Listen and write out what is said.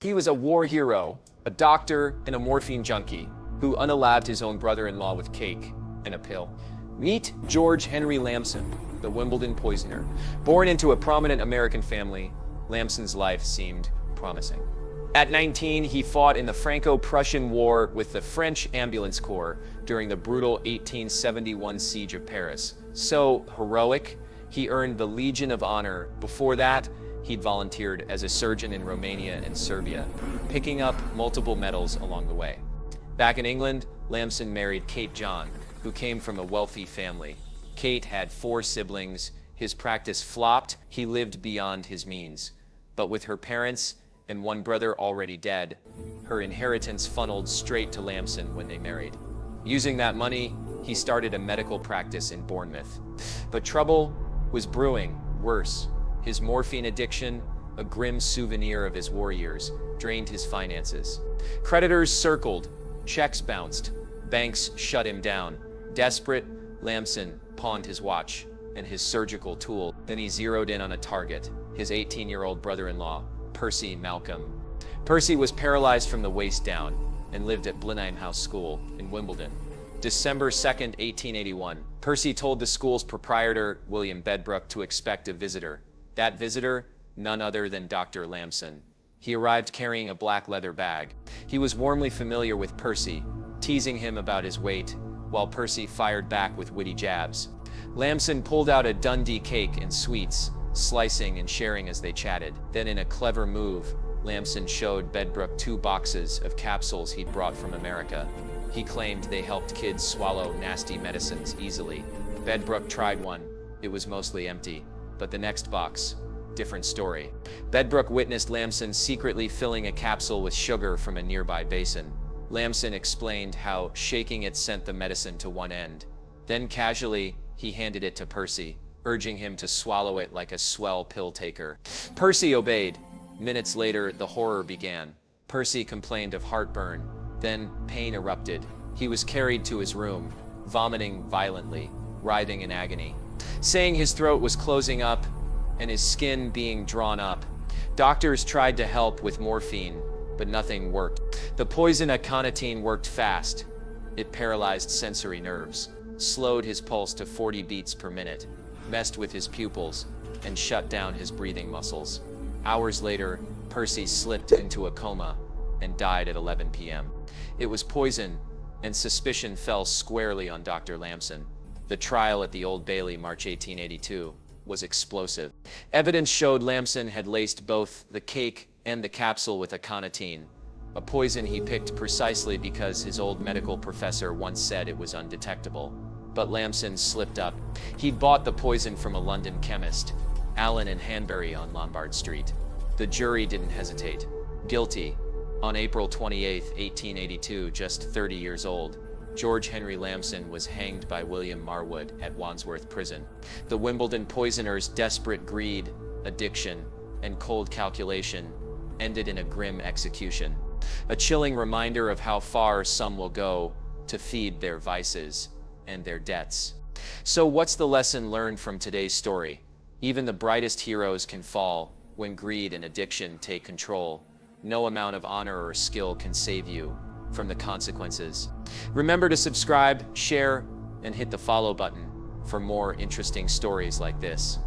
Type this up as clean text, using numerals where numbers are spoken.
He was a war hero, a doctor, and a morphine junkie who unalived his own brother-in-law with cake and a pill. Meet George Henry Lamson, the Wimbledon Poisoner. Born into a prominent American family, Lamson's life seemed promising. At 19, he fought in the Franco-Prussian War with the French Ambulance Corps during the brutal 1871 siege of Paris. So heroic, he earned the Legion of Honor. Before that, he'd volunteered as a surgeon in Romania and Serbia, picking up multiple medals along the way. Back in England, Lamson married Kate John, who came from a wealthy family. Kate had 4 siblings. His practice flopped. He lived beyond his means. But with her parents and one brother already dead, her inheritance funneled straight to Lamson when they married. Using that money, he started a medical practice in Bournemouth. But trouble was brewing. Worse, his morphine addiction, a grim souvenir of his war years, drained his finances. Creditors circled, checks bounced, banks shut him down. Desperate, Lamson pawned his watch and his surgical tool. Then he zeroed in on a target, his 18-year-old brother-in-law, Percy Malcolm. Percy was paralyzed from the waist down and lived at Blenheim House School in Wimbledon. December 2nd, 1881, Percy told the school's proprietor, William Bedbrook, to expect a visitor. That visitor, none other than Dr. Lamson. He arrived carrying a black leather bag. He was warmly familiar with Percy, teasing him about his weight, while Percy fired back with witty jabs. Lamson pulled out a Dundee cake and sweets, slicing and sharing as they chatted. Then, in a clever move, Lamson showed Bedbrook 2 boxes of capsules he'd brought from America. He claimed they helped kids swallow nasty medicines easily. Bedbrook tried one. It was mostly empty. But the next box, different story. Bedbrook witnessed Lamson secretly filling a capsule with sugar from a nearby basin. Lamson explained how shaking it sent the medicine to one end. Then casually, he handed it to Percy, urging him to swallow it like a swell pill taker. Percy obeyed. Minutes later, the horror began. Percy complained of heartburn. Then pain erupted. He was carried to his room, vomiting violently, writhing in agony, saying his throat was closing up and his skin being drawn up. Doctors tried to help with morphine, but nothing worked. The poison aconitine worked fast. It paralyzed sensory nerves, slowed his pulse to 40 beats per minute, messed with his pupils, and shut down his breathing muscles. Hours later, Percy slipped into a coma and died at 11 p.m. It was poison, and suspicion fell squarely on Dr. Lamson. The trial at the Old Bailey, March 1882, was explosive. Evidence showed Lamson had laced both the cake and the capsule with aconitine, a poison he picked precisely because his old medical professor once said it was undetectable. But Lamson slipped up. He'd bought the poison from a London chemist, Allen and Hanbury on Lombard Street. The jury didn't hesitate. Guilty. On April 28, 1882, just 30 years old, George Henry Lamson was hanged by William Marwood at Wandsworth Prison. The Wimbledon Poisoner's desperate greed, addiction, and cold calculation ended in a grim execution, a chilling reminder of how far some will go to feed their vices and their debts. So what's the lesson learned from today's story? Even the brightest heroes can fall when greed and addiction take control. No amount of honor or skill can save you from the consequences. Remember to subscribe, share, and hit the follow button for more interesting stories like this.